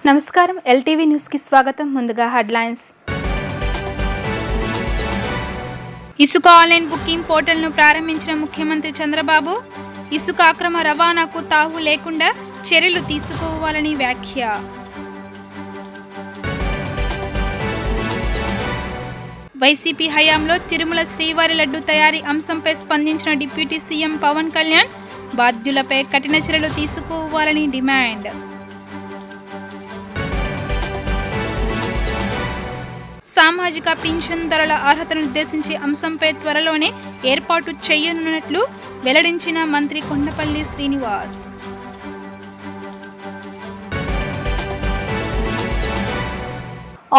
నమస్కారం LTV news కి స్వాగతం. ముందుగా హెడ్లైన్స్. ఇసుక ఆన్లైన్ బుకింగ్ పోర్టల్ను ప్రారంభించిన ముఖ్యమంత్రి చంద్రబాబు, ఇసుక అక్రమ రవాణాకు తావు లేకుండా చర్యలు తీసుకోవాలని వ్యాఖ్య. వైసీపీ హయాంలో తిరుమల శ్రీవారి లడ్డు తయారీ అంశంపై స్పందించిన డిప్యూటీ సీఎం పవన్ కళ్యాణ్, బాధ్యులపై కఠిన చర్యలు తీసుకోవాలని డిమాండ్. సామాజిక పింఛన్దారుల అర్హతను నిర్దేశించే అంశంపై త్వరలోనే ఏర్పాటు చేయనున్నట్లు వెల్లడించిన మంత్రి కొండపల్లి శ్రీనివాస్.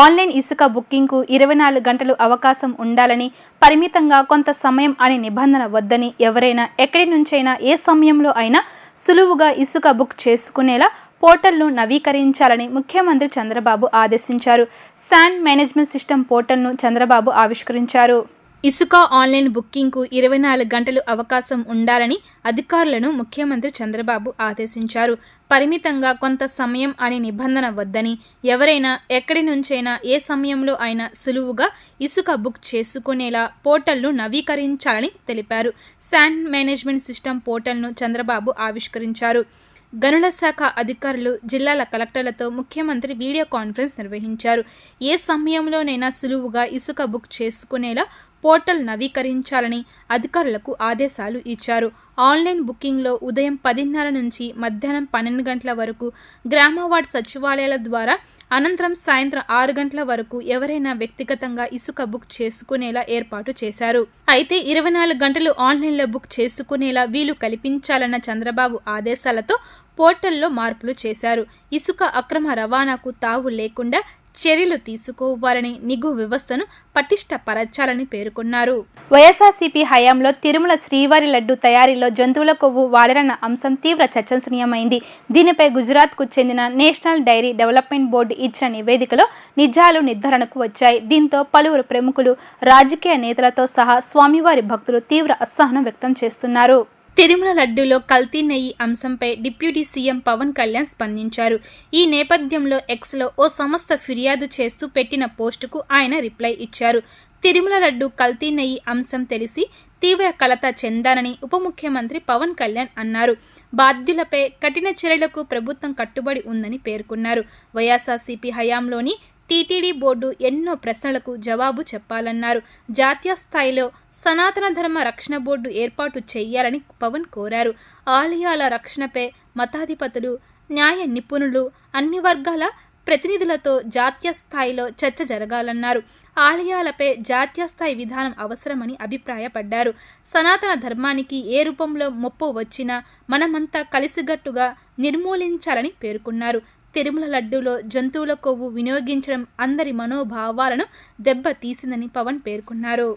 ఆన్లైన్ ఇసుక బుకింగ్కు 24 గంటలు అవకాశం ఉండాలని, పరిమితంగా కొంత సమయం అనే నిబంధన వద్దని, ఎవరైనా ఎక్కడి నుంచైనా ఏ సమయంలో అయినా సులువుగా ఇసుక బుక్ చేసుకునేలా పోర్టల్ను నవీకరించాలని ముఖ్యమంత్రి చంద్రబాబు ఆదేశించారు. శాండ్ మేనేజ్మెంట్ సిస్టమ్ పోర్టల్ను చంద్రబాబు ఆవిష్కరించారు. ఇసుక ఆన్లైన్ బుకింగ్కు 24 గంటలు అవకాశం ఉండాలని అధికారులను ముఖ్యమంత్రి చంద్రబాబు ఆదేశించారు. పరిమితంగా కొంత సమయం అనే నిబంధన వద్దని, ఎవరైనా ఎక్కడి నుంచైనా ఏ సమయంలో అయినా సులువుగా ఇసుక బుక్ చేసుకునేలా పోర్టల్ను నవీకరించాలని తెలిపారు. శాండ్ మేనేజ్మెంట్ సిస్టమ్ పోర్టల్ను చంద్రబాబు ఆవిష్కరించారు. గనుల శాఖ అధికారులు, జిల్లాల కలెక్టర్లతో ముఖ్యమంత్రి వీడియో కాన్ఫరెన్స్ నిర్వహించారు. ఏ సమయంలోనైనా సులువుగా ఇసుక బుక్ చేసుకునేలా పోర్టల్ నవీకరించాలని అధికారులకు ఆదేశాలు ఇచ్చారు. ఆన్లైన్ బుకింగ్లో ఉదయం 10:30 నుంచి మధ్యాహ్నం 12 గంటల వరకు గ్రామ వార్డు సచివాలయాల ద్వారా, అనంతరం సాయంత్రం 6 గంటల వరకు ఎవరైనా వ్యక్తిగతంగా ఇసుక బుక్ చేసుకునేలా ఏర్పాటు చేశారు. అయితే 24 గంటలు ఆన్లైన్లో బుక్ చేసుకునేలా వీలు కల్పించాలన్న చంద్రబాబు ఆదేశాలతో పోర్టల్లో మార్పులు చేశారు. ఇసుక అక్రమ రవాణాకు తావు లేకుండా చర్యలు తీసుకోవాలని, నిఘు వ్యవస్థను పటిష్టపరచాలని పేర్కొన్నారు. వైఎస్ఆర్సీపీ హయాంలో తిరుమల శ్రీవారి లడ్డు తయారీలో జంతువుల కొవ్వు వాడారన్న అంశం తీవ్ర చర్చనీయమైంది. దీనిపై గుజరాత్కు చెందిన నేషనల్ డైరీ డెవలప్మెంట్ బోర్డు ఇచ్చిన నివేదికలో నిజాలు నిర్ధారణకు వచ్చాయి. దీంతో పలువురు ప్రముఖులు, రాజకీయ నేతలతో సహా స్వామివారి భక్తులు తీవ్ర అసహనం వ్యక్తం చేస్తున్నారు. తిరుమల లడ్డూలో కల్తీ నెయ్యి అంశంపై డిప్యూటీ సీఎం పవన్ కళ్యాణ్ స్పందించారు. ఈ నేపథ్యంలో ఎక్స్లో ఓ సంస్థ ఫిర్యాదు చేస్తూ పెట్టిన పోస్టుకు ఆయన రిప్లై ఇచ్చారు. తిరుమల లడ్డు కల్తీ నెయ్యి అంశం తెలిసి తీవ్ర కలత చెందానని ఉప ముఖ్యమంత్రి పవన్ కళ్యాణ్ అన్నారు. బాధ్యులపై కఠిన చర్యలకు ప్రభుత్వం కట్టుబడి ఉందని పేర్కొన్నారు. వైఎస్ఆర్సీపీ హయాంలోని టీటీడీ బోర్డు ఎన్నో ప్రశ్నలకు జవాబు చెప్పాలన్నారు. జాతీయ స్థాయిలో సనాతన ధర్మ రక్షణ బోర్డు ఏర్పాటు చేయాలని పవన్ కోరారు. ఆలయాల రక్షణపై మతాధిపతులు, న్యాయ నిపుణులు, అన్ని వర్గాల ప్రతినిధులతో జాతీయ స్థాయిలో చర్చ జరగాలన్నారు. ఆలయాలపై జాతీయ స్థాయి విధానం అవసరమని అభిప్రాయపడ్డారు. సనాతన ధర్మానికి ఏ రూపంలో ముప్పు వచ్చినా మనమంతా కలిసిగట్టుగా నిర్మూలించాలని పేర్కొన్నారు. తిరుమల లడ్డూలో జంతువుల కొవ్వు వినియోగించడం అందరి మనోభావాలను దెబ్బతీసిందని పవన్ పేర్కొన్నారు.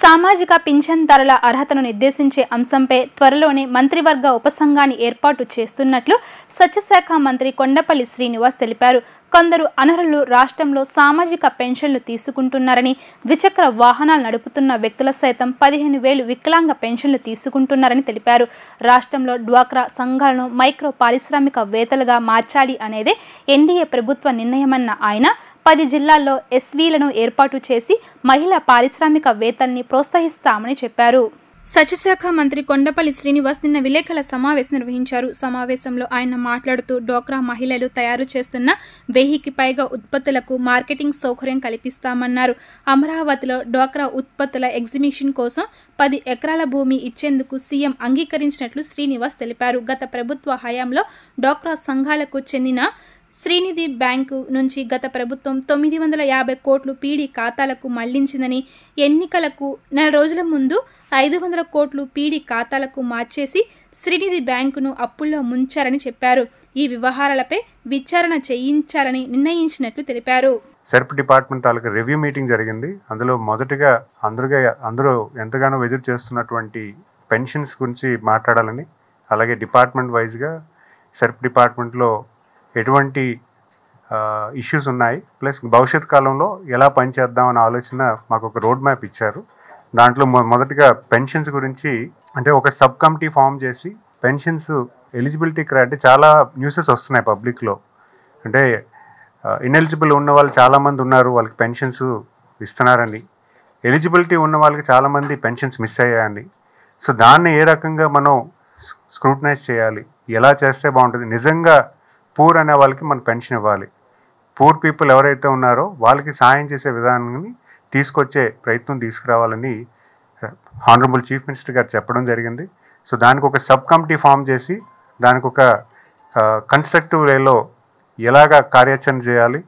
సామాజిక పింఛన్దారుల అర్హతను నిర్దేశించే అంశంపై త్వరలోనే మంత్రివర్గ ఉపసంఘాన్ని ఏర్పాటు చేస్తున్నట్లు సత్యశాఖ మంత్రి కొండపల్లి శ్రీనివాస్ తెలిపారు. కొందరు అనర్హులు రాష్ట్రంలో సామాజిక పెన్షన్లు తీసుకుంటున్నారని, ద్విచక్ర వాహనాలు నడుపుతున్న వ్యక్తుల సైతం 15,000 వికలాంగ పెన్షన్లు తీసుకుంటున్నారని తెలిపారు. రాష్ట్రంలో డ్వాక్రా సంఘాలను మైక్రో పారిశ్రామికవేత్తలుగా మార్చాలి అనేదే ఎన్డీఏ ప్రభుత్వ నిర్ణయమన్న ఆయన 10 జిల్లాల్లో ఎస్వీలను ఏర్పాటు చేసి మహిళా పారిశ్రామికవేత్తల్ని ప్రోత్సహిస్తామని చెప్పారు. సత్యశాఖ మంత్రి కొండపల్లి శ్రీనివాస్ నిన్న విలేకరుల సమావేశం నిర్వహించారు. సమావేశంలో ఆయన మాట్లాడుతూ డ్వాక్రా మహిళలు తయారు చేస్తున్న 1000కి పైగా ఉత్పత్తులకు మార్కెటింగ్ సౌకర్యం కల్పిస్తామన్నారు. అమరావతిలో డ్వాక్రా ఉత్పత్తుల ఎగ్జిబిషన్ కోసం 10 ఎకరాల భూమి ఇచ్చేందుకు సీఎం అంగీకరించినట్లు శ్రీనివాస్ తెలిపారు. గత ప్రభుత్వ హయాంలో డ్వాక్రా సంఘాలకు చెందిన శ్రీనిధి బ్యాంకు నుంచి గత ప్రభుత్వం 950 కోట్లు పీడీ ఖాతాలకు మళ్లించిందని, ఎన్నికలకు నెల రోజుల ముందు 500 కోట్లు పీడీ ఖాతాలకు మార్చేసి శ్రీనిధి బ్యాంకును అప్పుల్లో ముంచారని చెప్పారు. ఈ వ్యవహారాలపై విచారణ చేయించాలని నిర్ణయించినట్లు తెలిపారు. సెర్ప్ డిపార్ట్మెంట్ తాలూకా రివ్యూ మీటింగ్ జరిగింది. అందులో మొదటిగా అందరూ ఎంతగానో ఎదురు చేస్తున్నటువంటి పెన్షన్స్ గురించి మాట్లాడాలని, అలాగే డిపార్ట్మెంట్ వైజ్గా సెర్ప్ డిపార్ట్మెంట్లో ఎటువంటి ఇష్యూస్ ఉన్నాయి, ప్లస్ భవిష్యత్ కాలంలో ఎలా పనిచేద్దామనే ఆలోచన మాకు ఒక రోడ్ మ్యాప్ ఇచ్చారు. దాంట్లో మొదటిగా పెన్షన్స్ గురించి అంటే ఒక సబ్ కమిటీ ఫామ్ చేసి పెన్షన్స్ ఎలిజిబిలిటీ క్రైటీరియా చాలా న్యూసెస్ వస్తున్నాయి పబ్లిక్లో. అంటే ఇనెలిజిబుల్ ఉన్న వాళ్ళు చాలామంది ఉన్నారు, వాళ్ళకి పెన్షన్స్ ఇస్తున్నారండి. ఎలిజిబిలిటీ ఉన్న వాళ్ళకి చాలామంది పెన్షన్స్ మిస్ అయ్యాయండి. సో దాన్ని ఏ రకంగా మనం స్క్రూటనైజ్ చేయాలి, ఎలా చేస్తే బాగుంటుంది, నిజంగా పూర్ అనే వాళ్ళకి మనం పెన్షన్ ఇవ్వాలి, పూర్ పీపుల్ ఎవరైతే ఉన్నారో వాళ్ళకి సాయం చేసే విధానాన్ని తీసుకొచ్చే ప్రయత్నం తీసుకురావాలని హానరబుల్ చీఫ్ మినిస్టర్ గారు చెప్పడం జరిగింది. సో దానికి ఒక సబ్ కమిటీ ఫామ్ చేసి దానికి ఒక కన్స్ట్రక్టివ్ వేలో ఎలాగా కార్యాచరణ చేయాలి,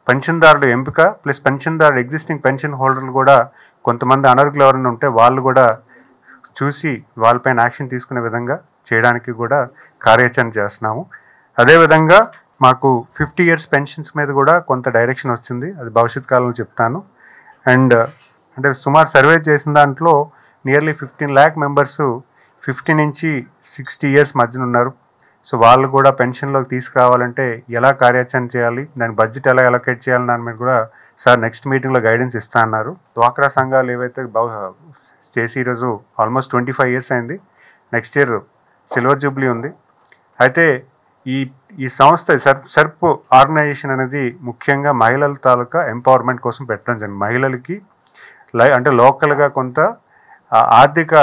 పెన్షన్దారుడు ఎంపిక ప్లస్ పెన్షన్దారుడు ఎగ్జిస్టింగ్ పెన్షన్ హోల్డర్లు కూడా కొంతమంది అనర్హులు ఎవరైనా ఉంటే వాళ్ళు కూడా చూసి వాళ్ళపైన యాక్షన్ తీసుకునే విధంగా చేయడానికి కూడా కార్యాచరణ చేస్తున్నాము. అదేవిధంగా మాకు 50 years పెన్షన్స్ మీద కూడా కొంత డైరెక్షన్ వచ్చింది, అది భవిష్యత్ కాలంలో చెప్తాను. అండ్ అంటే సుమారు సర్వే చేసిన దాంట్లో నియర్లీ 15 lakh మెంబర్స్ 50 నుంచి 60 years మధ్యన ఉన్నారు. సో వాళ్ళు కూడా పెన్షన్లోకి తీసుకురావాలంటే ఎలా కార్యాచరణ చేయాలి, దాని బడ్జెట్ ఎలా అలొకేట్ చేయాలి దాని మీద కూడా సార్ నెక్స్ట్ మీటింగ్లో గైడెన్స్ ఇస్తా అన్నారు. డ్వాక్రా సంఘాలు ఏవైతే చేసి ఈరోజు ఆల్మోస్ట్ 25 years అయింది, నెక్స్ట్ ఇయర్ సిల్వర్ జూబ్లీ ఉంది. అయితే ఈ సంస్థ సర్ప్ ఆర్గనైజేషన్ అనేది ముఖ్యంగా మహిళల తాలూకా ఎంపవర్మెంట్ కోసం పెట్టడం జరిగింది. మహిళలకి అంటే లోకల్గా కొంత ఆర్థిక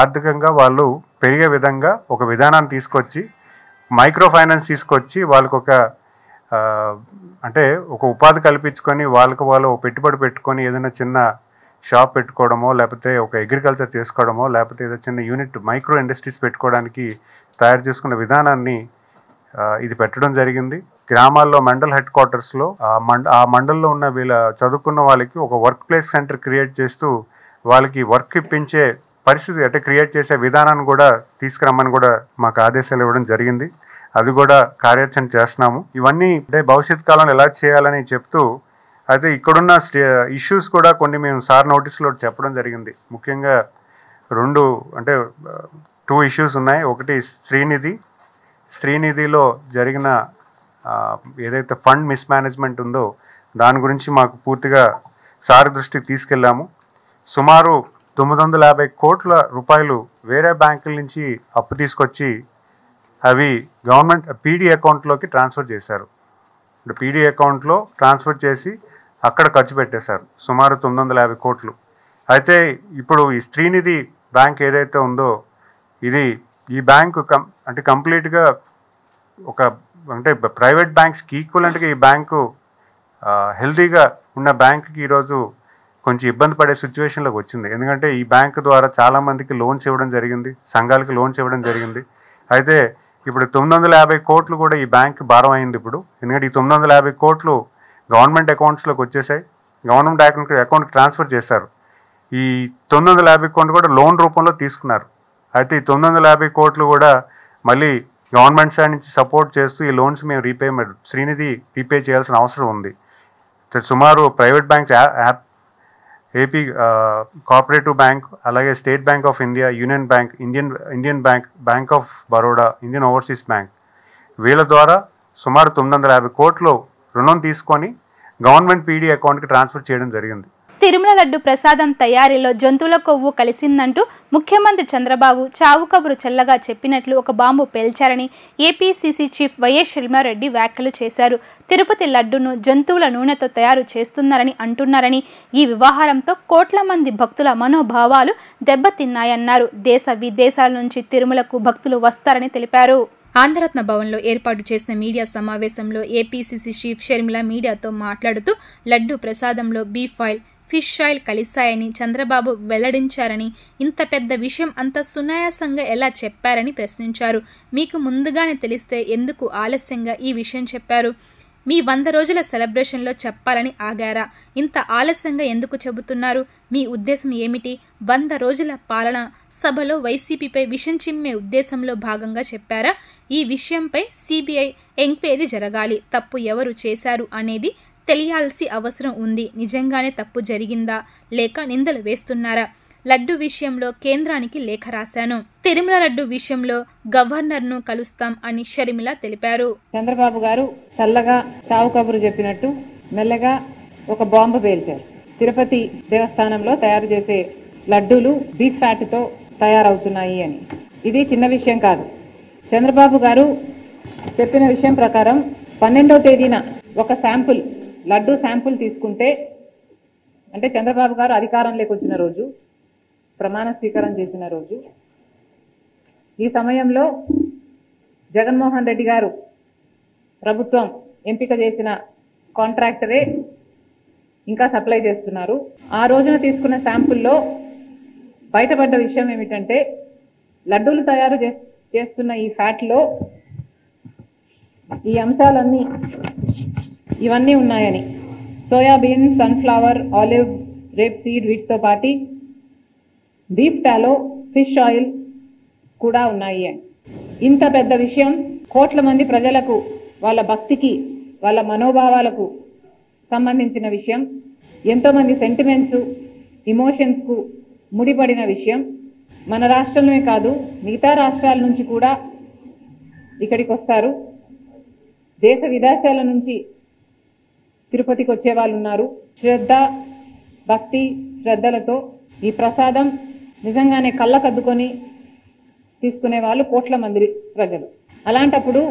ఆర్థికంగా వాళ్ళు పెరిగే విధంగా ఒక విధానాన్ని తీసుకొచ్చి, మైక్రో ఫైనాన్స్ తీసుకొచ్చి వాళ్ళకు ఒక ఉపాధి కల్పించుకొని వాళ్ళకు వాళ్ళు పెట్టుబడి పెట్టుకొని ఏదైనా చిన్న షాప్ పెట్టుకోవడమో, లేకపోతే ఒక అగ్రికల్చర్ చేసుకోవడమో, లేకపోతే ఏదో చిన్న యూనిట్ మైక్రో ఇండస్ట్రీస్ పెట్టుకోవడానికి తయారు చేసుకున్న విధానాన్ని ఇది పెట్టడం జరిగింది. గ్రామాల్లో మండల్ హెడ్ క్వార్టర్స్లో ఆ మండల్లో ఉన్న వీళ్ళ చదువుకున్న వాళ్ళకి ఒక వర్క్ ప్లేస్ సెంటర్ క్రియేట్ చేస్తూ వాళ్ళకి వర్క్ ఇప్పించే పరిస్థితి క్రియేట్ చేసే విధానాన్ని కూడా తీసుకురమ్మని కూడా మాకు ఆదేశాలు ఇవ్వడం జరిగింది. అది కూడా కార్యాచరణ చేస్తున్నాము. ఇవన్నీ భవిష్యత్ కాలంలో ఎలా చేయాలని చెప్తూ అయితే ఇక్కడున్న ఇష్యూస్ కూడా కొన్ని మేము సార్ నోటీసులో చెప్పడం జరిగింది. ముఖ్యంగా 2 ఇష్యూస్ ఉన్నాయి. ఒకటి శ్రీనిధిలో జరిగిన ఏదైతే ఫండ్ మిస్మేనేజ్మెంట్ ఉందో దాని గురించి మాకు పూర్తిగా సార్ దృష్టికి తీసుకెళ్ళాము. సుమారు 950 కోట్ల రూపాయలు వేరే బ్యాంకుల నుంచి అప్పు తీసుకొచ్చి అవి గవర్నమెంట్ పీడీ అకౌంట్లోకి ట్రాన్స్ఫర్ చేశారు. పీడీ అకౌంట్లో ట్రాన్స్ఫర్ చేసి అక్కడ ఖర్చు పెట్టేశారు సుమారు 950 కోట్లు. అయితే ఇప్పుడు ఈ శ్రీనిధి బ్యాంక్ ఏదైతే ఉందో ఈ బ్యాంకు కంప్లీట్గా ప్రైవేట్ బ్యాంక్స్కి ఈక్వలెంట్గా ఈ బ్యాంకు హెల్తీగా ఉన్న బ్యాంకుకి ఈరోజు కొంచెం ఇబ్బంది పడే సిచ్యువేషన్లోకి వచ్చింది. ఎందుకంటే ఈ బ్యాంకు ద్వారా చాలామందికి లోన్స్ ఇవ్వడం జరిగింది, సంఘాలకి లోన్స్ ఇవ్వడం జరిగింది. అయితే ఇప్పుడు 950 కోట్లు కూడా ఈ బ్యాంక్ భారం అయింది ఇప్పుడు. ఎందుకంటే ఈ 950 కోట్లు గవర్నమెంట్ అకౌంట్స్లోకి వచ్చేసాయి, గవర్నమెంట్ అకౌంట్కి ట్రాన్స్ఫర్ చేశారు. ఈ 950 కోట్లు కూడా లోన్ రూపంలో తీసుకున్నారు. అయితే ఈ 950 కోట్లు కూడా మళ్ళీ గవర్నమెంట్ సైడ్ నుంచి సపోర్ట్ చేస్తూ ఈ లోన్స్ మేము శ్రీనిధి రీపే చేయాల్సిన అవసరం ఉంది. సుమారు private banks AP cooperative bank, అలాగే state bank of India, union bank, Indian bank, bank of Baroda, Indian overseas bank, వీళ్ళ ద్వారా సుమారు 950 కోట్లు రుణం తీసుకొని గవర్నమెంట్ పీడీ అకౌంట్కి ట్రాన్స్ఫర్ చేయడం జరిగింది. తిరుమల లడ్డు ప్రసాదం తయారీలో జంతువుల కొవ్వు కలిసిందంటూ ముఖ్యమంత్రి చంద్రబాబు చావు కబురు చల్లగా చెప్పినట్లు ఒక బాంబు పేల్చారని ఏపీసీసీ చీఫ్ వైఎస్ షర్మిలారెడ్డి వ్యాఖ్యలు చేశారు. తిరుపతి లడ్డును జంతువుల నూనెతో తయారు చేస్తున్నారని అంటున్నారని, ఈ వ్యవహారంతో కోట్ల మంది భక్తుల మనోభావాలు దెబ్బతిన్నాయన్నారు. దేశ విదేశాల నుంచి తిరుమలకు భక్తులు వస్తారని తెలిపారు. ఆంధ్రరత్న భవన్లో ఏర్పాటు చేసిన మీడియా సమావేశంలో ఏపీసీసీ చీఫ్ షర్మిల మీడియాతో మాట్లాడుతూ లడ్డు ప్రసాదంలో బీఫ్ ఆయిల్, ఫిష్ ఆయిల్ కలిశాయని చంద్రబాబు వెల్లడించారని, ఇంత పెద్ద విషయం అంత సునాయాసంగా ఎలా చెప్పారని ప్రశ్నించారు. మీకు ముందుగానే తెలిస్తే ఎందుకు ఆలస్యంగా ఈ విషయం చెప్పారు? మీ 100 రోజుల సెలబ్రేషన్లో చెప్పాలని ఆగారా? ఇంత ఆలస్యంగా ఎందుకు చెబుతున్నారు? మీ ఉద్దేశం ఏమిటి? 100 రోజుల పాలన సభలో వైసీపీపై విషం చిమ్మే ఉద్దేశంలో భాగంగా చెప్పారా? ఈ విషయంపై సిబిఐ ఎంక్వైరీ జరగాలి. తప్పు ఎవరు చేశారు అనేది తెలియాల్సి అవసరం ఉంది. నిజంగానే తప్పు జరిగిందా లేక నిందలు వేస్తున్నారా? లడ్డు విషయంలో కేంద్రానికి లేఖ రాశాను. తిరుమల లడ్డు విషయంలో గవర్నర్ను కలుస్తాం అని షర్మిల తెలిపారు. చంద్రబాబు గారు చల్లగా చావు కబురు చెప్పినట్టు మెల్లగా ఒక బాంబు పేల్చారు. తిరుపతి దేవస్థానంలో తయారు చేసే లడ్డూలు బీఫ్ ఫ్యాట్తో తయారవుతున్నాయి అని. ఇది చిన్న విషయం కాదు. చంద్రబాబు గారు చెప్పిన విషయం ప్రకారం 12వ తేదీన ఒక శాంపుల్ లడ్డు శాంపుల్ తీసుకుంటే, అంటే చంద్రబాబు గారు అధికారంలోకి వచ్చిన రోజు, ప్రమాణ స్వీకారం చేసిన రోజు, ఈ సమయంలో జగన్మోహన్ రెడ్డి గారు ప్రభుత్వం ఎంపిక చేసిన కాంట్రాక్టరే ఇంకా సప్లై చేస్తున్నారు. ఆ రోజున తీసుకున్న శాంపుల్లో బయటపడ్డ విషయం ఏమిటంటే, లడ్డూలు తయారు చేస్తున్న ఈ ఫ్యాట్లో ఈ అంశాలన్నీ ఇవన్నీ ఉన్నాయని, soybean, sunflower, olive, rape seed, వీటితో పాటు బీఫ్ టాలో, ఫిష్ ఆయిల్ కూడా ఉన్నాయి అని. ఇంత పెద్ద విషయం కోట్ల మంది ప్రజలకు, వాళ్ళ భక్తికి, వాళ్ళ మనోభావాలకు సంబంధించిన విషయం, ఎంతోమంది సెంటిమెంట్స్, ఇమోషన్స్కు ముడిపడిన విషయం. మన రాష్ట్రంలోనే కాదు, మిగతా రాష్ట్రాల నుంచి కూడా ఇక్కడికి వస్తారు. దేశ విదేశాల నుంచి తిరుపతికి వచ్చే వాళ్ళు ఉన్నారు. శ్రద్ధ, భక్తి, శ్రద్ధలతో ఈ ప్రసాదం నిజంగానే కళ్ళకద్దుకొని తీసుకునే వాళ్ళు కోట్ల మంది ప్రజలు. అలాంటప్పుడు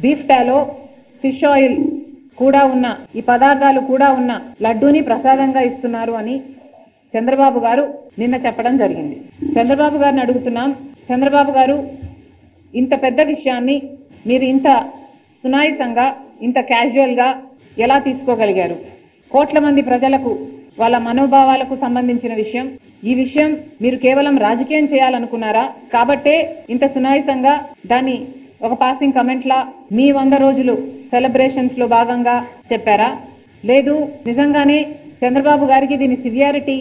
బీఫ్ టాలో, ఫిష్ ఆయిల్ కూడా ఉన్న, ఈ పదార్థాలు కూడా ఉన్న లడ్డూని ప్రసాదంగా ఇస్తున్నారు అని చంద్రబాబు గారు నిన్న చెప్పడం జరిగింది. చంద్రబాబు గారిని అడుగుతున్నాం, చంద్రబాబు గారు ఇంత పెద్ద విషయాన్ని మీరు ఇంత సునాయసంగా, ఇంత క్యాజువల్గా ఎలా తీసుకోగలిగారు? కోట్ల మంది ప్రజలకు, వాళ్ళ మనోభావాలకు సంబంధించిన విషయం. ఈ విషయం మీరు కేవలం రాజకీయం చేయాలనుకున్నారా? కాబట్టే ఇంత సునాయసంగా దాన్ని ఒక పాసింగ్ కమెంట్లా మీ 100 రోజులు సెలబ్రేషన్స్ లో భాగంగా చెప్పారా? లేదు నిజంగానే చంద్రబాబు గారికి దీని సివియారిటీ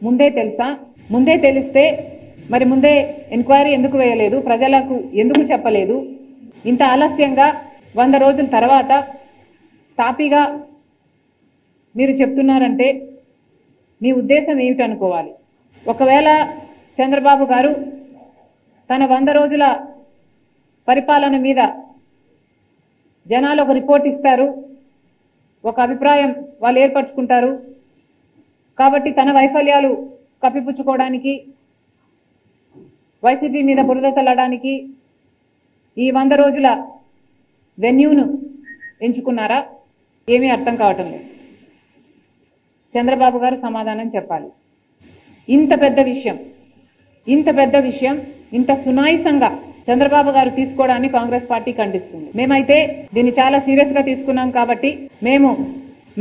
ముందే తెలుసా? ముందే తెలిస్తే మరి ముందే ఎంక్వైరీ ఎందుకు వేయలేదు? ప్రజలకు ఎందుకు చెప్పలేదు? ఇంత ఆలస్యంగా 100 రోజుల తర్వాత తాపీగా మీరు చెప్తున్నారంటే మీ ఉద్దేశం ఏమిటనుకోవాలి? ఒకవేళ చంద్రబాబు గారు తన 100 రోజుల పరిపాలన మీద జనాలు ఒక రిపోర్ట్ ఇస్తారు, ఒక అభిప్రాయం వాళ్ళు ఏర్పరచుకుంటారు. కాబట్టి తన వైఫల్యాలు కప్పిపుచ్చుకోవడానికి, వైసీపీ మీద బురద చల్లడానికి ఈ 100 రోజుల వెన్యూను ఎంచుకున్నారా? ఏమీ అర్థం కావటం లేదు. చంద్రబాబు గారు సమాధానం చెప్పాలి. ఇంత పెద్ద విషయం ఇంత సునాయసంగా చంద్రబాబు గారు తీసుకోవడాన్ని కాంగ్రెస్ పార్టీ ఖండిస్తుంది. మేమైతే దీన్ని చాలా సీరియస్గా తీసుకున్నాం. కాబట్టి మేము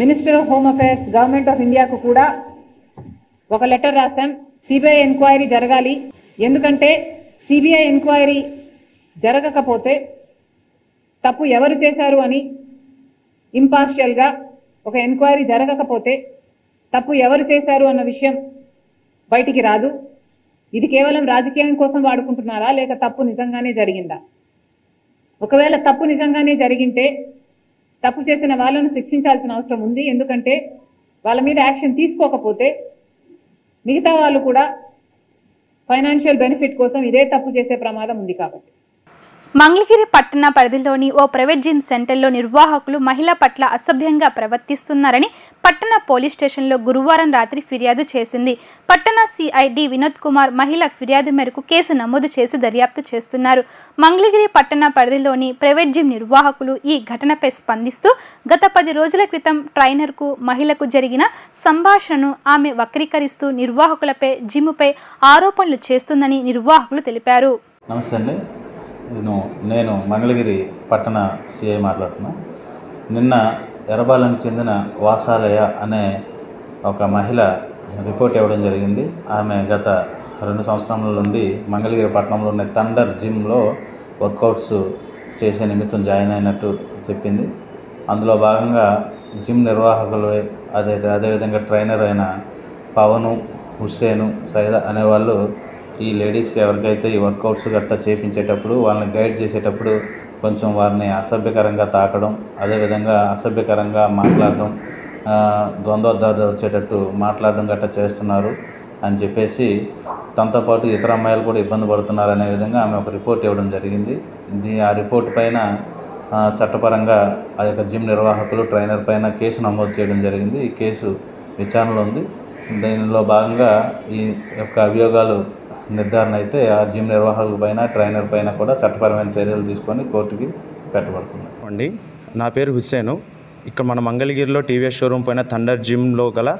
minister of home affairs, government of ఇండియాకు కూడా ఒక లెటర్ రాశాం. సిబిఐ ఎంక్వైరీ జరగాలి. ఎందుకంటే సిబిఐ ఎంక్వైరీ జరగకపోతే తప్పు ఎవరు చేశారు అని ఇంపార్షియల్గా ఒక ఎంక్వైరీ జరగకపోతే తప్పు ఎవరు చేశారు అన్న విషయం బయటికి రాదు. ఇది కేవలం రాజకీయం కోసం వాడుకుంటున్నారా, లేక తప్పు నిజంగానే జరిగిందా? ఒకవేళ తప్పు నిజంగానే జరిగింటే తప్పు చేసిన వాళ్ళను శిక్షించాల్సిన అవసరం ఉంది. ఎందుకంటే వాళ్ళ మీద యాక్షన్ తీసుకోకపోతే మిగతా వాళ్ళు కూడా ఫైనాన్షియల్ బెనిఫిట్ కోసం ఇదే తప్పు చేసే ప్రమాదం ఉంది. కాబట్టి మంగళగిరి పట్టణ పరిధిలోని ఓ ప్రైవేట్ జిమ్ సెంటర్లో నిర్వాహకులు మహిళ పట్ల అసభ్యంగా ప్రవర్తిస్తున్నారని పట్టణ పోలీస్ స్టేషన్లో గురువారం రాత్రి ఫిర్యాదు చేసింది. పట్టణ సిఐడి వినోద్ కుమార్ మహిళ ఫిర్యాదు మేరకు కేసు నమోదు చేసి దర్యాప్తు చేస్తున్నారు. మంగళగిరి పట్టణ పరిధిలోని ప్రైవేట్ జిమ్ నిర్వాహకులు ఈ ఘటనపై స్పందిస్తూ గత 10 రోజుల క్రితం ట్రైనర్కు మహిళకు జరిగిన సంభాషణను ఆమె వక్రీకరిస్తూ నిర్వాహకులపై జిమ్పై ఆరోపణలు చేస్తుందని నిర్వాహకులు తెలిపారు. నమస్తే అండి, నేను మంగళగిరి పట్టణ సిఐ మాట్లాడుతున్నా. నిన్న ఎర్రబాలెంకు చెందిన వాసాలయ అనే ఒక మహిళ రిపోర్ట్ ఇవ్వడం జరిగింది. ఆమె గత 2 సంవత్సరాల నుండి మంగళగిరి పట్టణంలో ఉన్న థండర్ జిమ్లో వర్కౌట్స్ చేసే నిమిత్తం జాయిన్ అయినట్టు చెప్పింది. అందులో భాగంగా జిమ్ నిర్వాహకులు అదేవిధంగా ట్రైనర్ అయిన పవను, హుస్సేను, సైదా అనేవాళ్ళు ఈ లేడీస్కి ఎవరికైతే ఈ వర్కౌట్స్ గట్టా చేయించేటప్పుడు వాళ్ళని గైడ్ చేసేటప్పుడు కొంచెం వారిని అసభ్యకరంగా తాకడం, అదేవిధంగా అసభ్యకరంగా మాట్లాడడం, ద్వంద్వోద్దాలు వచ్చేటట్టు మాట్లాడడం గట్టా చేస్తున్నారు అని చెప్పేసి తనతో పాటు ఇతర అమ్మాయిలు కూడా ఇబ్బంది పడుతున్నారు అనే విధంగా ఆమె ఒక రిపోర్ట్ ఇవ్వడం జరిగింది. ఆ రిపోర్ట్ పైన చట్టపరంగా ఆ యొక్క జిమ్ నిర్వాహకులు, ట్రైనర్ పైన కేసు నమోదు చేయడం జరిగింది. ఈ కేసు విచారణలో ఉంది. దీనిలో భాగంగా ఈ యొక్క అభియోగాలు నిర్ధారణ అయితే ఆ జిమ్ నిర్వాహకుల పైన, ట్రైనర్ పైన కూడా చట్టపరమైన చర్యలు తీసుకొని కోర్టుకి పెట్టబడుతుంది. అండి, నా పేరు హుస్సేను. ఇక్కడ మన మంగళగిరిలో టీవీఎస్ షోరూమ్ పైన థండర్ జిమ్లో గల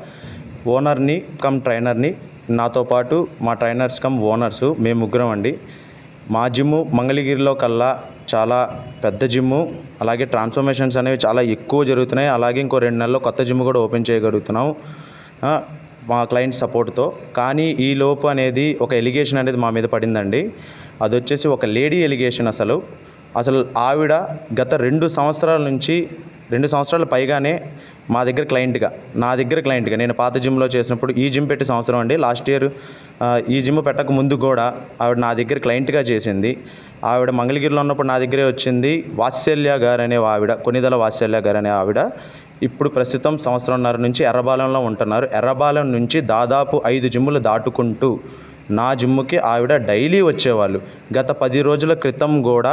ఓనర్ని కమ్ ట్రైనర్ని, నాతో పాటు మా ట్రైనర్స్ కమ్ ఓనర్సు, మేము ముగ్గురం అండి. మా జిమ్ము మంగళగిరిలో కల్లా చాలా పెద్ద జిమ్ము, అలాగే ట్రాన్స్ఫర్మేషన్స్ అనేవి చాలా ఎక్కువ జరుగుతున్నాయి. అలాగే ఇంకో 2 నెలల్లో కొత్త జిమ్ కూడా ఓపెన్ చేయగలుగుతున్నాం మా క్లయింట్ సపోర్ట్తో. కానీ ఈ లోపు అనేది ఒక ఎలిగేషన్ అనేది మా మీద పడిందండి. అది వచ్చేసి ఒక లేడీ ఎలిగేషన్. అసలు ఆవిడ గత 2 సంవత్సరాల నుంచి 2 సంవత్సరాల పైగానే నా దగ్గర క్లయింట్గా నేను పాత జిమ్లో చేసినప్పుడు, ఈ జిమ్ పెట్టి సంవత్సరం అండి, లాస్ట్ ఇయర్ ఈ జిమ్ పెట్టక ముందు కూడా ఆవిడ నా దగ్గర క్లయింట్గా చేసింది. ఆవిడ మంగళగిరిలో ఉన్నప్పుడు నా దగ్గరే వచ్చింది. వాత్సల్య గారు అనే ఆవిడ, కొనిదల వాత్సల్య గారు అనే ఆవిడ ఇప్పుడు ప్రస్తుతం 1.5 సంవత్సరం నుంచి ఎర్రబాలెంలో ఉంటున్నారు. ఎర్రబాలెం నుంచి దాదాపు 5 జిమ్ములు దాటుకుంటూ నా జిమ్ముకి ఆవిడ డైలీ వచ్చేవాళ్ళు. గత 10 రోజుల క్రితం కూడా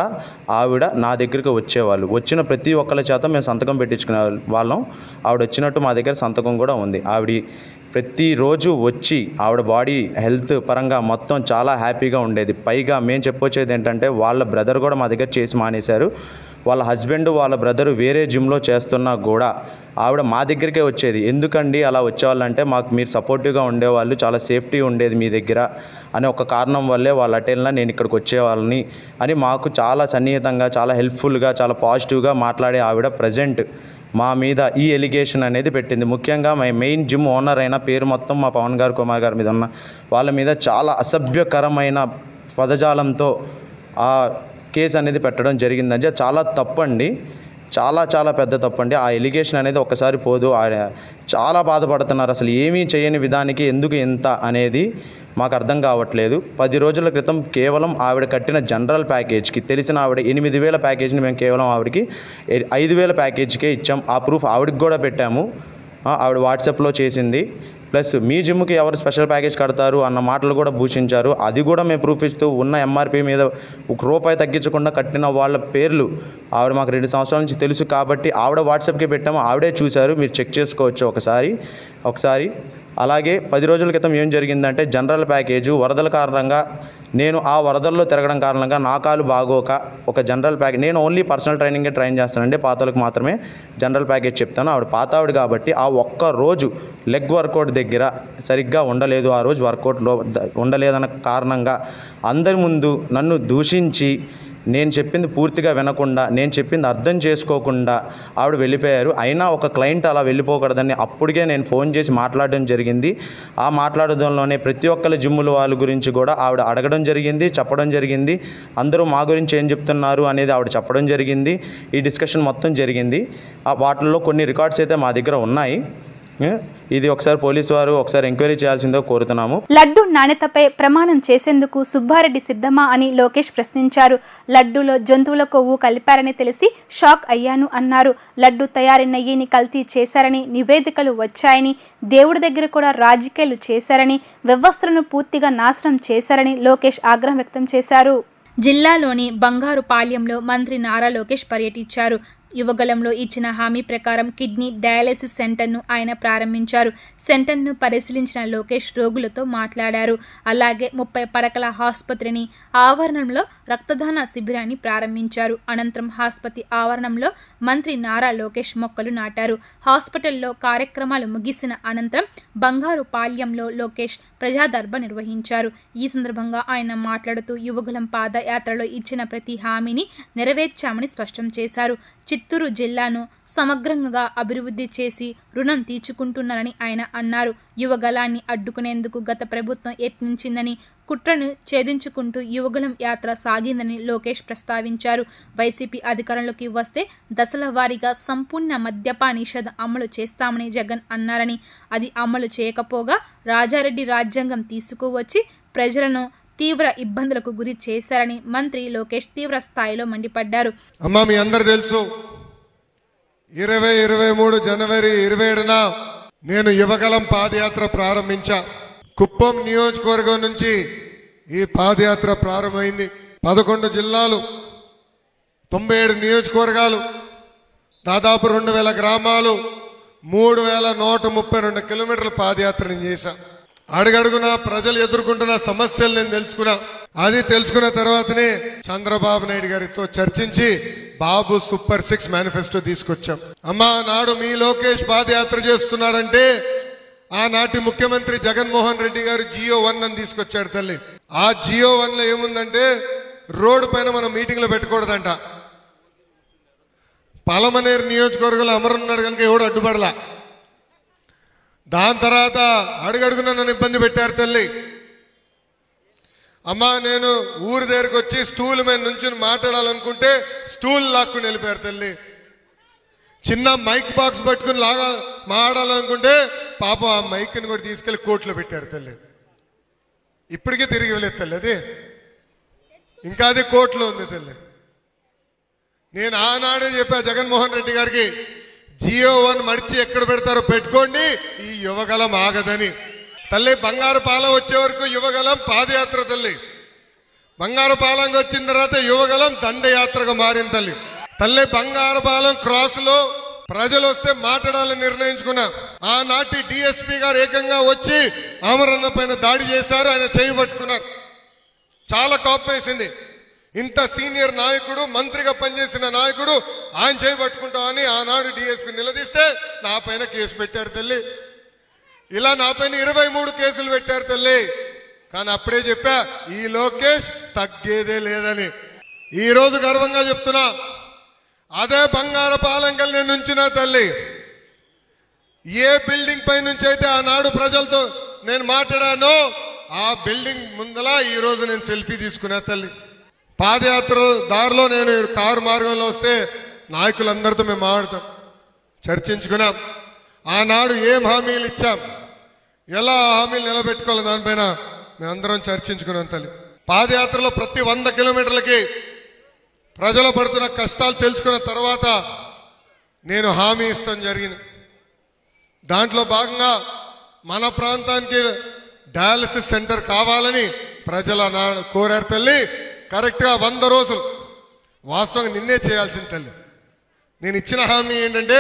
ఆవిడ నా దగ్గరికి వచ్చేవాళ్ళు. వచ్చిన ప్రతి ఒక్కరి చేత మేము సంతకం పెట్టించుకునే వాళ్ళం. ఆవిడ వచ్చినట్టు మా దగ్గర సంతకం కూడా ఉంది. ఆవిడ ప్రతిరోజు వచ్చి ఆవిడ బాడీ హెల్త్ పరంగా మొత్తం చాలా హ్యాపీగా ఉండేది. పైగా మేము చెప్పొచ్చేది ఏంటంటే, వాళ్ళ బ్రదర్ కూడా మా దగ్గర చేసి మానేశారు. వాళ్ళ హస్బెండ్ వాళ్ళ బ్రదరు వేరే జిమ్లో చేస్తున్నా కూడా ఆవిడ మా దగ్గరికే వచ్చేది. ఎందుకండి అలా వచ్చేవాళ్ళంటే, మాకు మీరు సపోర్టివ్గా ఉండేవాళ్ళు, చాలా సేఫ్టీ ఉండేది మీ దగ్గర అనే ఒక కారణం వల్లే వాళ్ళ అటెల్లా నేను ఇక్కడికి వచ్చేవాళ్ళని అని మాకు చాలా సన్నిహితంగా, చాలా హెల్ప్ఫుల్గా, చాలా పాజిటివ్గా మాట్లాడే ఆవిడ ప్రజెంట్ మా మీద ఈ ఎలిగేషన్ అనేది పెట్టింది. ముఖ్యంగా మా మెయిన్ జిమ్ ఓనర్ అయిన పేరు మొత్తం మా పవన్ గారు, కుమార్ గారి మీద ఉన్న వాళ్ళ మీద చాలా అసభ్యకరమైన పదజాలంతో ఆ కేసు అనేది పెట్టడం జరిగిందంటే చాలా తప్పండి. చాలా పెద్ద తప్పండి. ఆ ఎలిగేషన్ అనేది ఒక్కసారి పోదు. చాలా బాధపడుతున్నారు. అసలు ఏమీ చేయని విధానికి ఎందుకు ఇంత అనేది మాకు అర్థం కావట్లేదు. 10 రోజుల క్రితం కేవలం ఆవిడ కట్టిన జనరల్ ప్యాకేజ్కి, తెలిసిన ఆవిడ 8,000 ప్యాకేజ్ని మేము కేవలం ఆవిడకి 5,000 ప్యాకేజ్కే ఇచ్చాం. ఆ ప్రూఫ్ ఆవిడకి కూడా పెట్టాము. ఆవిడ వాట్సాప్లో చేసింది. ప్లస్ మీ జిమ్కి ఎవరు స్పెషల్ ప్యాకేజ్ కడతారు అన్న మాటలు కూడా భూషించారు. అది కూడా మేము ప్రూఫ్ ఇస్తూ ఉన్న ఎంఆర్పి మీద ₹1 తగ్గించకుండా కట్టిన వాళ్ళ పేర్లు ఆవిడ మాకు 2 సంవత్సరాల నుంచి తెలుసు కాబట్టి ఆవిడ వాట్సాప్కి పెట్టాము. ఆవిడే చూశారు, మీరు చెక్ చేసుకోవచ్చు ఒకసారి. అలాగే 10 రోజుల క్రితం ఏం జరిగిందంటే, జనరల్ ప్యాకేజు వరదల కారణంగా నేను ఆ వరదల్లో తిరగడం కారణంగా నా కాలు బాగోక ఒక జనరల్ ప్యాకేజ్, నేను ఓన్లీ పర్సనల్ ట్రైనింగే ట్రైన్ చేస్తానండి, పాతలకు మాత్రమే జనరల్ ప్యాకేజ్ చెప్తాను. ఆవిడ పాత ఆవిడ కాబట్టి ఆ ఒక్క రోజు లెగ్ వర్కౌట్ దగ్గర సరిగ్గా ఉండలేదు. ఆ రోజు వర్కౌట్లో ఉండలేదన్న కారణంగా అందరి ముందు నన్ను దూషించి, నేను చెప్పింది పూర్తిగా వినకుండా, నేను చెప్పింది అర్థం చేసుకోకుండా ఆవిడ వెళ్ళిపోయారు. అయినా ఒక క్లయింట్ అలా వెళ్ళిపోకూడదని అప్పటికే నేను ఫోన్ చేసి మాట్లాడడం జరిగింది. ఆ మాట్లాడడంలోనే ప్రతి ఒక్కరి జిమ్ముల వాళ్ళ గురించి కూడా ఆవిడ అడగడం జరిగింది, చెప్పడం జరిగింది. అందరూ మా గురించి ఏం చెప్తున్నారు అనేది ఆవిడ చెప్పడం జరిగింది. ఈ డిస్కషన్ మొత్తం జరిగింది. వాటిల్లో కొన్ని రికార్డ్స్ అయితే మా దగ్గర ఉన్నాయి. ఇది ఒకసారి పోలీసు వారు ఒకసారి ఎంక్వైరీ చేయాల్సిందో కోరుతున్నాము. లడ్డు నాణ్యతపై ప్రమాణం చేసేందుకు సుబ్బారెడ్డి సిద్ధమా అని లోకేష్ ప్రశ్నించారు. లడ్డూలో జంతువుల కొవ్వు కలిపారని తెలిసి షాక్ అయ్యాను అన్నారు. లడ్డు తయారీ నెయ్యిని కల్తీ చేశారని నివేదికలు వచ్చాయని, దేవుడి దగ్గర కూడా రాజకీయాలు చేశారని, వ్యవస్థలను పూర్తిగా నాశనం చేశారని లోకేష్ ఆగ్రహం వ్యక్తం చేశారు. జిల్లాలోని బంగారుపాళ్యంలో మంత్రి నారా లోకేష్ పర్యటించారు. యువగలంలో ఇచ్చిన హామీ ప్రకారం కిడ్నీ డయాలసిస్ సెంటర్ను ఆయన ప్రారంభించారు. సెంటర్ను పరిశీలించిన లోకేష్ రోగులతో మాట్లాడారు. అలాగే 30 పడకల ఆసుపత్రిని ఆవరణంలో రక్తదాన శిబిరాన్ని ప్రారంభించారు. అనంతరం ఆసుపత్రి ఆవరణంలో మంత్రి నారా లోకేష్ మొక్కలు నాటారు. హాస్పిటల్లో కార్యక్రమాలు ముగిసిన అనంతరం బంగారుపాళ్యంలో లోకేష్ ప్రజాదర్భ నిర్వహించారు. ఈ సందర్భంగా ఆయన మాట్లాడుతూ యువగలం పాదయాత్రలో ఇచ్చిన ప్రతి హామీని నెరవేర్చామని స్పష్టం చేశారు. చిత్తూరు జిల్లాను సమగ్రంగా అభివృద్ధి చేసి రుణం తీర్చుకుంటున్నారని ఆయన అన్నారు. యువగలాన్ని అడ్డుకునేందుకు గత ప్రభుత్వం యత్నించిందని, కుట్రను ఛేదించుకుంటూ యువగలం యాత్ర సాగిందని లోకేష్ ప్రస్తావించారు. వైసీపీ అధికారంలోకి వస్తే దశల వారీగా సంపూర్ణ మద్యపాన నిషేధం అమలు చేస్తామని జగన్ అన్నారని, అది అమలు చేయకపోగా రాజారెడ్డి రాజ్యాంగం తీసుకువచ్చి ప్రజలను తీవ్ర ఇబ్బందులకు గురి చేశారని మంత్రి లోకేష్ తీవ్ర స్థాయిలో మండిపడ్డారు. అమ్మా, మీ అందరు తెలుసు, 2023 జనవరి 27న నేను యువగలం పాదయాత్ర ప్రారంభించా. కుప్పం నియోజకవర్గం నుంచి ఈ పాదయాత్ర ప్రారంభమైంది. 11 జిల్లాలు, 97 నియోజకవర్గాలు, దాదాపు 2,000 గ్రామాలు, 3,132 కిలోమీటర్ల పాదయాత్ర చేశా. అడుగడుగున ప్రజలు ఎదుర్కొంటున్న సమస్యలు నేను తెలుసుకున్నా. అది తెలుసుకున్న తర్వాతనే చంద్రబాబు నాయుడు గారితో చర్చించి బాబు సూపర్ 6 మేనిఫెస్టో తీసుకొచ్చాం. అమ్మా నాడు మీ లోకేష్ పాదయాత్ర చేస్తున్నాడంటే ఆనాటి ముఖ్యమంత్రి జగన్మోహన్ రెడ్డి గారు GO1 అని తీసుకొచ్చాడు తల్లి. ఆ GO1 లో ఏముందంటే రోడ్డు పైన మనం మీటింగ్లో పెట్టకూడదంట. పలమనేరు నియోజకవర్గంలో అమరున్నాడు కనుక ఎవడు అడ్డుపడలా. దాని తర్వాత అడుగడుగున నన్ను ఇబ్బంది పెట్టారు తల్లి. అమ్మా నేను ఊరి దగ్గరకు వచ్చి స్టూల్ మీద నుంచి మాట్లాడాలనుకుంటే స్టూల్ లాక్కుని వెళ్ళిపోయారు తల్లి. చిన్న మైక్ బాక్స్ పట్టుకుని మాట్లాడాలనుకుంటే పాపం ఆ మైక్ని కూడా తీసుకెళ్లి కోర్టులో పెట్టారు తల్లి. ఇప్పటికే తిరిగి వెళ్ళేది తల్లి. అది ఇంకా అది కోర్టులో ఉంది తల్లి. నేను ఆనాడే చెప్పా జగన్మోహన్ రెడ్డి గారికి, GO1 మడిచి ఎక్కడ పెడతారో పెట్టుకోండి, ఈ యువగలం ఆగదని. తల్లి బంగారుపాలెం వచ్చే వరకు యువగలం పాదయాత్ర తల్లి. బంగారుపాలెంకి వచ్చిన తర్వాత యువగలం దండయాత్రగా మారింది తల్లి. తల్లి బంగారుపాలెం క్రాస్ లో ప్రజలు వస్తే మాట్లాడాలని నిర్ణయించుకున్నా. ఆనాటి DSP గారు ఏకంగా వచ్చి అమరన్న పైన దాడి చేశారు. ఆయన చేయి పట్టుకున్నారు. చాలా కోపం వేసింది. ఇంత సీనియర్ నాయకుడు, మంత్రిగా పనిచేసిన నాయకుడు ఆయన చేయి పట్టుకుంటామని ఆనాడు DSP నిలదీస్తే నా పైన కేసు పెట్టారు తల్లి. ఇలా నా పైన 23 కేసులు పెట్టారు తల్లి. కానీ అప్పుడే చెప్పా ఈ లోకేష్ తగ్గేదే లేదని. ఈ రోజు గర్వంగా చెప్తున్నా, అదే బంగారపాలెంకల్ నేను ఉంచినా తల్లి. ఏ బిల్డింగ్ పై నుంచి అయితే ఆనాడు ప్రజలతో నేను మాట్లాడానో ఆ బిల్డింగ్ ముందల ఈ రోజు నేను సెల్ఫీ తీసుకున్నా తల్లి. పాదయాత్ర దారిలో నేను కారు మార్గంలో వస్తే నాయకులందరితో మేము మాట్లాడతాం, చర్చించుకున్నాం. ఆనాడు ఏం హామీలు ఇచ్చాం, ఎలా హామీలు నిలబెట్టుకోవాలి దానిపైన మేమందరం చర్చించుకున్నాం తల్లి. పాదయాత్రలో ప్రతి 100 కిలోమీటర్లకి ప్రజలు పడుతున్న కష్టాలు తెలుసుకున్న తర్వాత నేను హామీ ఇస్తాం జరిగింది. దాంట్లో భాగంగా మన ప్రాంతానికి డయాలసిస్ సెంటర్ కావాలని ప్రజలు కోరారు తల్లి. కరెక్ట్గా 100 రోజులు వాస్తవంగా నిన్నే చేయాల్సింది తల్లి. నేను ఇచ్చిన హామీ ఏంటంటే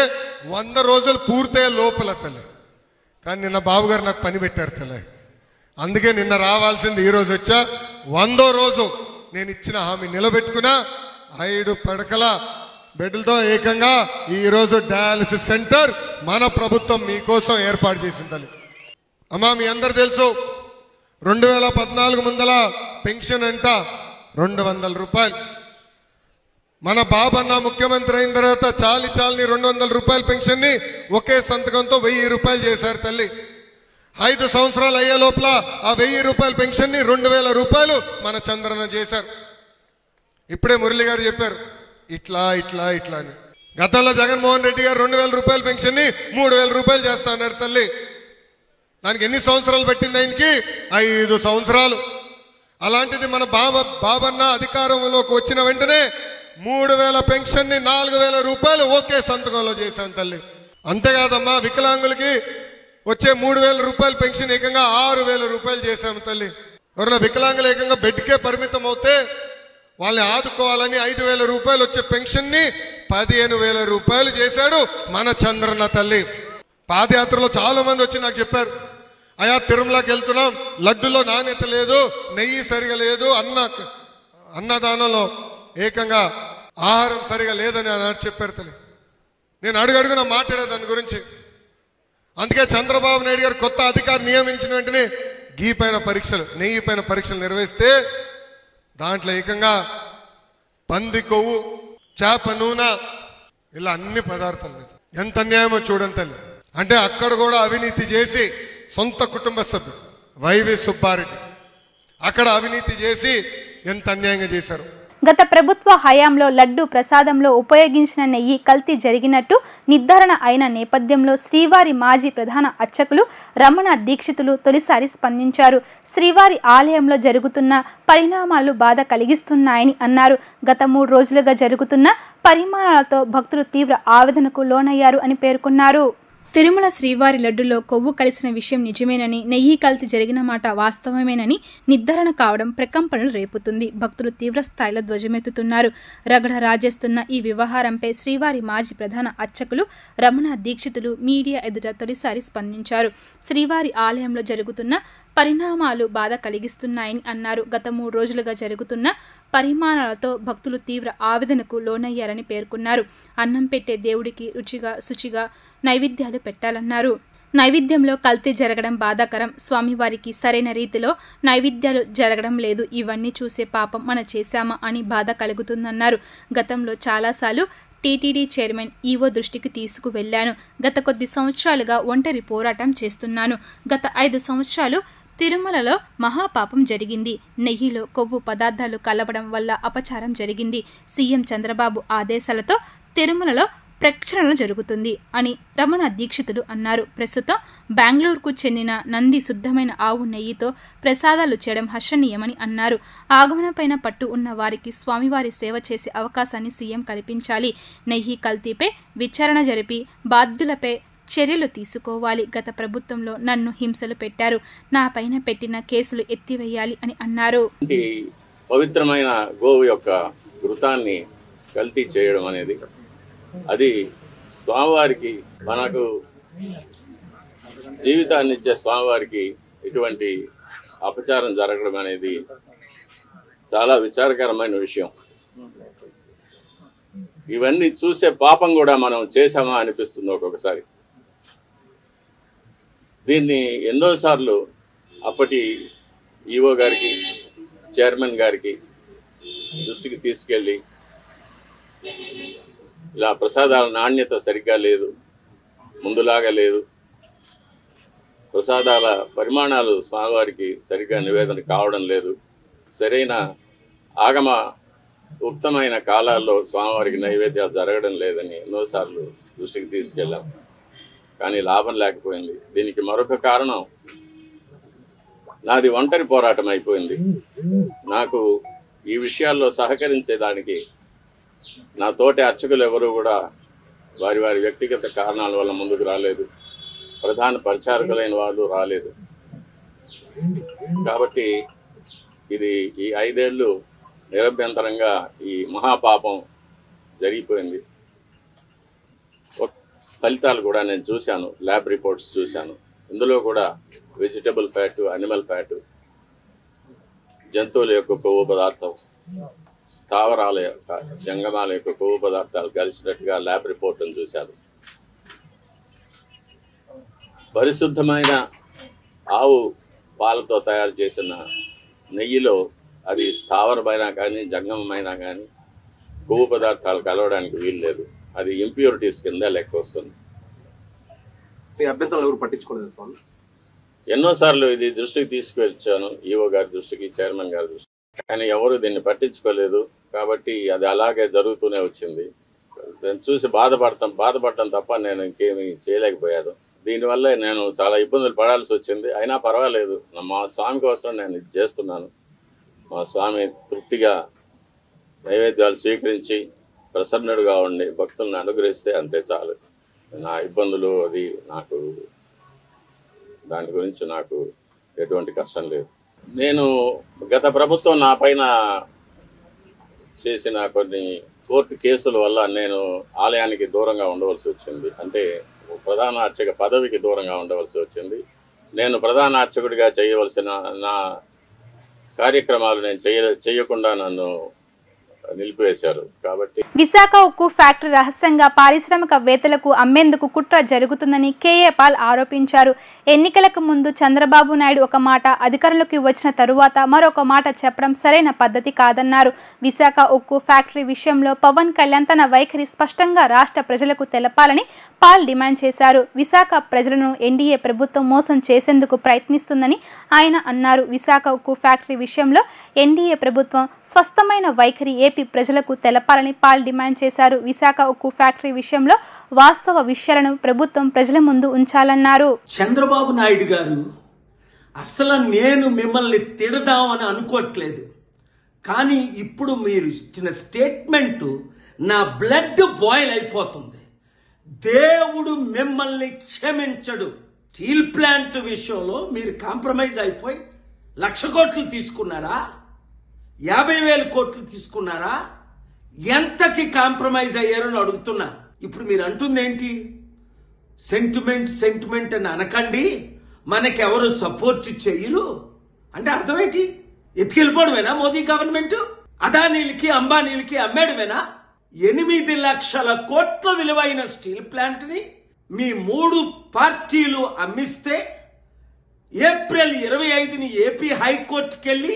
100 రోజులు పూర్తయ్యే లోపల తల్లి. కానీ నిన్న బాబు గారు నాకు పని పెట్టారు తల్లి. అందుకే నిన్న రావాల్సింది ఈ రోజు వచ్చా. 100వ రోజు నేను ఇచ్చిన హామీ నిలబెట్టుకున్నా. 5 పడకల బెడ్లతో ఏకంగా ఈరోజు డయాలసిస్ సెంటర్ మన ప్రభుత్వం మీకోసం ఏర్పాటు చేసింది తల్లి. అమ్మా మీ అందరు తెలుసు 2014 ముందల పెన్షన్ అంట 200 రూపాయలు. మన బాబన్న ముఖ్యమంత్రి అయిన తర్వాత చాలి 200 రూపాయల పెన్షన్ని ఒకే సంతకంతో 1000 రూపాయలు చేశారు తల్లి. 5 సంవత్సరాలు అయ్యే లోపల ఆ 1000 రూపాయల పెన్షన్ని 2000 రూపాయలు మన చంద్రన్న చేశారు. ఇప్పుడే మురళి గారు చెప్పారు ఇట్లా ఇట్లా ఇట్లా అని. గతంలో జగన్మోహన్ రెడ్డి గారు 2000 రూపాయల పెన్షన్ని 3000 రూపాయలు చేస్తా అన్నారు తల్లి. దానికి ఎన్ని సంవత్సరాలు పట్టింది? ఆయనకి 5 సంవత్సరాలు. అలాంటిది మన బాబన్న అధికారంలోకి వచ్చిన వెంటనే 3000 పెన్షన్ని 4000 రూపాయలు ఒకే సంతకంలో చేశాను తల్లి. అంతేకాదమ్మా వికలాంగులకి వచ్చే 3000 రూపాయల పెన్షన్ ఏకంగా 6000 రూపాయలు చేశాము తల్లి. ఎవరైనా వికలాంగులు ఏకంగా బెడ్కే పరిమితం అవుతే వాళ్ళని ఆదుకోవాలని 5000 రూపాయలు వచ్చే పెన్షన్ని 15000 రూపాయలు చేశాడు మన చంద్రన్న తల్లి. పాదయాత్రలో చాలా మంది వచ్చి నాకు చెప్పారు, అయా తిరుమలకి వెళ్తున్నాం, లడ్డులో నాణ్యత లేదు, నెయ్యి సరిగా లేదు, అన్నదానంలో ఏకంగా ఆహారం సరిగా లేదని అన్నాడు చెప్పారు తల్లి. నేను అడుగడుగున మాట్లాడే దాని గురించి. అందుకే చంద్రబాబు నాయుడు గారు కొత్త అధికారి నియమించిన వెంటనే గీ పైన పరీక్షలు, నెయ్యి పైన పరీక్షలు నిర్వహిస్తే దాంట్లో ఏకంగా పంది కొవ్వు, చేప నూనె ఇలా అన్ని పదార్థాలు. ఎంత అన్యాయమో చూడండి తల్లి. అంటే అక్కడ కూడా అవినీతి చేసి సొంత కుటుంబ సభ్యుడు వైవి సుబ్బారెడ్డి అక్కడ అవినీతి చేసి ఎంత అన్యాయంగా చేశారు. గత ప్రభుత్వ హయాంలో లడ్డు ప్రసాదంలో ఉపయోగించిన నెయ్యి కల్తీ జరిగినట్టు నిర్ధారణ అయిన నేపథ్యంలో శ్రీవారి మాజీ ప్రధాన అర్చకులు రమణ దీక్షితులు తొలిసారి స్పందించారు. శ్రీవారి ఆలయంలో జరుగుతున్న పరిణామాలు బాధ కలిగిస్తున్నాయని అన్నారు. గత 3 రోజులుగా జరుగుతున్న పరిమాణాలతో భక్తులు తీవ్ర ఆవేదనకు లోనయ్యారు అని పేర్కొన్నారు. తిరుమల శ్రీవారి లడ్డులో కొవ్వు కలిసిన విషయం నిజమేనని, నెయ్యి కల్తీ జరిగిన మాట వాస్తవమేనని నిర్ధారణ కావడం ప్రకంపనలు రేపుతుంది. భక్తులు తీవ్ర స్థాయిలో ధ్వజమెత్తుతున్నారు. రగడ రాజేస్తున్న ఈ వ్యవహారంపై శ్రీవారి మాజీ ప్రధాన అర్చకులు రమణ దీక్షితులు మీడియా ఎదుట తొలిసారి స్పందించారు. శ్రీవారి ఆలయంలో జరుగుతున్న పరిణామాలు బాధ కలిగిస్తున్నాయని అన్నారు. గత 3 రోజులుగా జరుగుతున్న పరిమాణాలతో భక్తులు తీవ్ర ఆవేదనకు లోనయ్యారని పేర్కొన్నారు. అన్నం పెట్టే దేవుడికి రుచిగా శుచిగా నైవేద్యాలు పెట్టాలన్నారు. నైవేద్యంలో కల్తీ జరగడం బాధాకరం. స్వామివారికి సరైన రీతిలో నైవేద్యాలు జరగడం లేదు. ఇవన్నీ చూసే పాపం మన చేశామా అని బాధ కలుగుతుందన్నారు. గతంలో చాలాసార్లు టీటీడీ చైర్మన్ ఈవో దృష్టికి తీసుకువెళ్లాను. గత కొద్ది సంవత్సరాలుగా ఒంటరి పోరాటం చేస్తున్నాను. గత 5 సంవత్సరాలు తిరుమలలో మహాపాపం జరిగింది. నెయ్యిలో కొవ్వు పదార్థాలు కలవడం వల్ల అపచారం జరిగింది. సీఎం చంద్రబాబు ఆదేశాలతో తిరుమలలో ప్రక్షాళన జరుగుతుంది అని రమణ దీక్షితులు అన్నారు. ప్రస్తుతం బెంగళూరుకు చెందిన నంది శుద్ధమైన ఆవు నెయ్యితో ప్రసాదాలు చేయడం హర్షణీయమని అన్నారు. ఆగమనపైన పట్టు ఉన్న వారికి స్వామివారి సేవ చేసే అవకాశాన్ని సీఎం కల్పించాలి. నెయ్యి కల్తీపై విచారణ జరిపి బాధ్యులపై చర్యలు తీసుకోవాలి. గత ప్రభుత్వంలో నన్ను హింసలు పెట్టారు. నా పైన పెట్టిన కేసులు ఎత్తివేయాలి అని అన్నారు. పవిత్రమైన గోవు యొక్క ఘృతాన్ని కల్తీ చేయడం అనేది అది స్వామివారికి, మనకు జీవితాన్ని ఇచ్చే స్వామివారికి ఇటువంటి అపచారం జరగడం అనేది చాలా విచారకరమైన విషయం. ఇవన్నీ చూసే పాపం కూడా మనం చేశామా అనిపిస్తుంది ఒక్కొక్కసారి. దీన్ని ఎన్నోసార్లు అప్పటి ఈవో గారికి, చైర్మన్ గారికి దృష్టికి తీసుకెళ్ళి ఇలా ప్రసాదాల నాణ్యత సరిగ్గా లేదు, ముందులాగా లేదు, ప్రసాదాల పరిమాణాలు స్వామివారికి సరిగ్గా నివేదన కావడం లేదు, సరైన ఆగమ ఉక్తమైన కాలాల్లో స్వామివారికి నైవేద్యాలు జరగడం లేదని ఎన్నోసార్లు దృష్టికి తీసుకెళ్ళాం. కానీ లాభం లేకపోయింది. దీనికి మరొక కారణం, నాది ఒంటరి పోరాటం అయిపోయింది. నాకు ఈ విషయాల్లో సహకరించేదానికి నా తోటి అర్చకులు ఎవరు కూడా వారి వారి వ్యక్తిగత కారణాల వల్ల ముందుకు రాలేదు. ప్రధాన పరిచారకులైన వాళ్ళు రాలేదు. కాబట్టి ఇది ఈ 5 ఏళ్ళు నిరభ్యంతరంగా ఈ మహాపాపం జరిగిపోయింది. ఫలితాలు కూడా నేను చూశాను, ల్యాబ్ రిపోర్ట్స్ చూశాను. ఇందులో కూడా వెజిటబుల్ ఫ్యాటు, అనిమల్ ఫ్యాటు, జంతువుల యొక్క కొవ్వు పదార్థం, స్థావరాల యొక్క జంగమాల యొక్క కొవ్వు పదార్థాలు కలిసినట్టుగా ల్యాబ్ రిపోర్ట్ను చూశారు. పరిశుద్ధమైన ఆవు పాలతో తయారు చేసిన నెయ్యిలో అది స్థావరమైనా కానీ జంగమైనా కానీ కొవ్వు పదార్థాలు కలవడానికి వీలు లేదు. అది ఇంప్యూరిటీస్ కింద లెక్క వస్తుంది. ఎన్నోసార్లు ఇది దృష్టికి తీసుకువచ్చాను, ఈవో గారి దృష్టికి, చైర్మన్ గారి దృష్టికి, కానీ ఎవరు దీన్ని పట్టించుకోలేదు. కాబట్టి అది అలాగే జరుగుతూనే వచ్చింది. నేను చూసి బాధపడటం తప్ప నేను ఇంకేమీ చేయలేకపోయాను. దీనివల్ల నేను చాలా ఇబ్బందులు పడాల్సి వచ్చింది. అయినా పర్వాలేదు, మా స్వామి కోసం నేను ఇది చేస్తున్నాను. మా స్వామి తృప్తిగా నైవేద్యాలు స్వీకరించి ప్రసన్నుడుగా ఉండి భక్తులను అనుగ్రహిస్తే అంతే చాలు. నా ఇబ్బందులు అది నాకు, దాని గురించి నాకు ఎటువంటి కష్టం లేదు. నేను గత ప్రభుత్వం నా పైన చేసిన కొన్ని కోర్టు కేసుల వల్ల నేను ఆలయానికి దూరంగా ఉండవలసి వచ్చింది. అంటే ప్రధాన అర్చక పదవికి దూరంగా ఉండవలసి వచ్చింది. నేను ప్రధాన అర్చకుడిగా చేయవలసిన నా కార్యక్రమాలు నేను చేయకుండా నన్ను నిలిపివేశారు. కాబట్టి విశాఖ ఉక్కు ఫ్యాక్టరీ రహస్యంగా పారిశ్రామికవేత్తలకు అమ్మేందుకు కుట్ర జరుగుతుందని కేఏ పాల్ ఆరోపించారు. ఎన్నికలకు ముందు చంద్రబాబు నాయుడు ఒక మాట, అధికారంలోకి వచ్చిన తరువాత మరొక మాట చెప్పడం సరైన పద్ధతి కాదన్నారు. విశాఖ ఉక్కు ఫ్యాక్టరీ విషయంలో పవన్ కళ్యాణ్ తన వైఖరి స్పష్టంగా రాష్ట్ర ప్రజలకు తెలపాలని పాల్ డిమాండ్ చేశారు. విశాఖ ప్రజలను ఎన్డీఏ ప్రభుత్వం మోసం చేసేందుకు ప్రయత్నిస్తుందని ఆయన అన్నారు. విశాఖ ఉక్కు ఫ్యాక్టరీ విషయంలో ఎన్డీఏ ప్రభుత్వం స్పష్టమైన వైఖరి ఏపీ ప్రజలకు తెలపాలని పాల్ డిమాండ్ చేశారు. విశాఖ ఉక్కు ఫ్యాక్టరీ విషయంలో వాస్తవ విషయాలను ప్రభుత్వం ప్రజల ముందు ఉంచాలన్నారు. చంద్రబాబు నాయుడు గారు, అసలు నేను మిమ్మల్ని తిడదామని అనుకోవట్లేదు, కానీ ఇప్పుడు మీరు ఇచ్చిన స్టేట్మెంట్ నా బ్లడ్ బాయిల్ అయిపోతుంది. దేవుడు మిమ్మల్ని క్షమించడు. స్టీల్ ప్లాంట్ విషయంలో మీరు కాంప్రమైజ్ అయిపోయి 1,00,000 కోట్లు తీసుకున్నారా, 50,000 కోట్లు తీసుకున్నారా, ఎంతకి కాంప్రమైజ్ అయ్యారని అడుగుతున్నా. ఇప్పుడు మీరు అంటుంది ఏంటి? సెంటిమెంట్ అని అనకండి, మనకెవరు సపోర్ట్ చేయరు అంటే అర్థం ఏంటి? ఎత్తుకెళ్ళిపోవడమేనా మోదీ గవర్నమెంట్? అదానీలకి అంబానీలకి అమ్మేయడమేనా? 8 లక్షల కోట్ల విలువైన స్టీల్ ప్లాంట్ ని మీ 3 పార్టీలు అమ్మిస్తే ఏప్రిల్ 25ని ఏపీ హైకోర్టుకి వెళ్ళి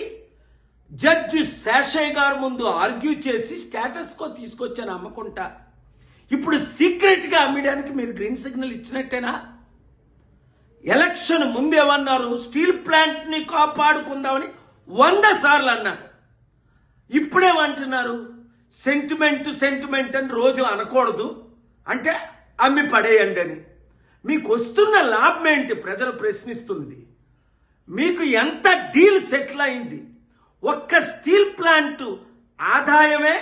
జడ్జి శేషయ్య గారు ముందు ఆర్గ్యూ చేసి స్టేటస్ కో తీసుకొచ్చాను అమ్మకుంటా. ఇప్పుడు సీక్రెట్ గా అమ్మడానికి మీరు గ్రీన్ సిగ్నల్ ఇచ్చినట్టేనా? ఎలక్షన్ ముందేమన్నారు? స్టీల్ ప్లాంట్ ని కాపాడుకుందామని 100 సార్లు అన్నారు. ఇప్పుడేమంటున్నారు? సెంటిమెంట్ అని రోజు అనకూడదు, అంటే అమ్మి పడేయండి అని. మీకు వస్తున్న లాభం ఏంటి? ప్రజలు ప్రశ్నిస్తున్నది. మీకు ఎంత డీల్ సెటిల్ అయింది? ఒక్క స్టీల్ ప్లాంట్ ఆదాయమే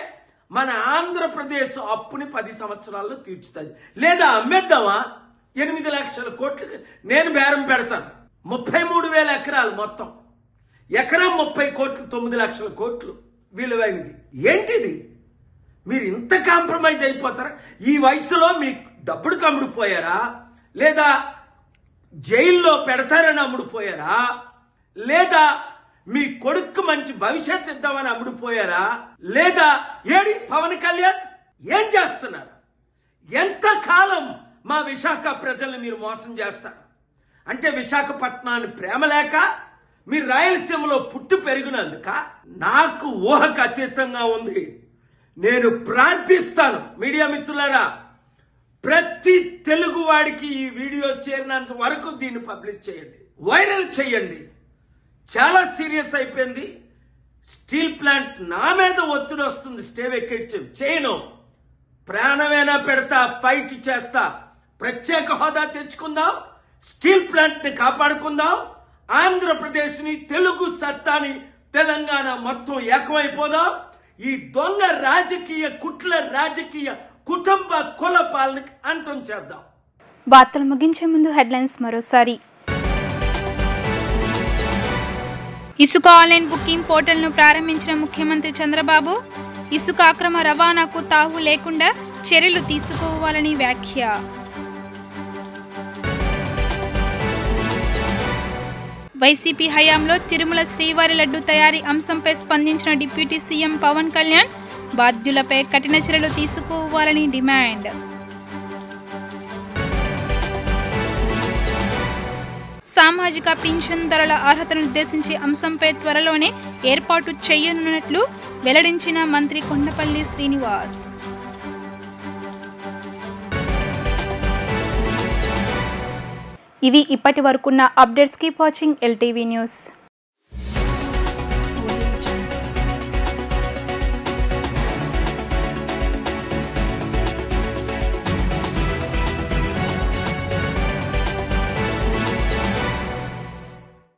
మన ఆంధ్రప్రదేశ్ అప్పుని 10 సంవత్సరాల్లో తీర్చుతుంది. లేదా అమ్మేద్దామా? 8 లక్షల కోట్లు నేను బేరం పెడతాను. 33,000 ఎకరాలు మొత్తం, ఎకరం 30 కోట్లు, 9 లక్షల కోట్లు విలువైనది. ఏంటిది? మీరు ఇంత కాంప్రమైజ్ అయిపోతారా? ఈ వయసులో మీ డబ్బుడు అమ్ముడుపోయారా? లేదా జైల్లో పెడతారని అమ్ముడుపోయారా? లేదా మీ కొడుకు మంచి భవిష్యత్ ఇద్దామని అమ్ముడుపోయారా? లేదా ఏడి పవన్ కళ్యాణ్ ఏం చేస్తున్నారు? ఎంతకాలం మా విశాఖ ప్రజల్ని మీరు మోసం చేస్తారు? అంటే విశాఖపట్నాన్ని ప్రేమ లేక, మీరు రాయలసీమలో పుట్టి పెరిగినందుక? నాకు ఊహకు అతీతంగా ఉంది. నేను ప్రార్థిస్తాను మీడియా మిత్రులారా, ప్రతి తెలుగు వాడికి ఈ వీడియో చేరినంత వరకు దీన్ని పబ్లిష్ చేయండి, వైరల్ చేయండి. చాలా సీరియస్ అయిపోయింది. స్టీల్ ప్లాంట్ నా మీద ఒత్తిడి వస్తుంది, స్టే వెకేట్ చేయను, ప్రాణమైనా పెడతా, ఫైట్ చేస్తా. ప్రత్యేక హోదా తెచ్చుకుందాం, స్టీల్ ప్లాంట్ ని కాపాడుకుందాం, ఆంధ్రప్రదేశ్ ని, తెలుగు సత్తాని, తెలంగాణ మొత్తం ఏకమైపోదాం. ఈ దొంగ రాజకీయ కుట్ల రాజకీయ కుటుంబ కుల పాలనకి అంతం చేద్దాం. వార్తలు ముగించే ముందు హెడ్లైన్స్ మరోసారి. ఇసుక ఆన్లైన్ బుకింగ్ పోర్టల్ను ప్రారంభించిన ముఖ్యమంత్రి చంద్రబాబు, ఇసుక అక్రమ రవాణాకు తావు లేకుండా చర్యలు తీసుకోవాలని వ్యాఖ్య. వైసీపీ హయాంలో తిరుమల శ్రీవారి లడ్డు తయారీ అంశంపై స్పందించిన డిప్యూటీ సీఎం పవన్ కళ్యాణ్, బాధ్యులపై కఠిన చర్యలు తీసుకోవాలని డిమాండ్. సామాజిక పింఛన్ ధరల అర్హతను నిర్దేశించే అంశంపై త్వరలోనే ఏర్పాటు చేయనున్నట్లు వెల్లడించిన మంత్రి కొండపల్లి శ్రీనివాస్. ఇవి ఇప్పటి వరకున్న updates. Keep watching LTV news.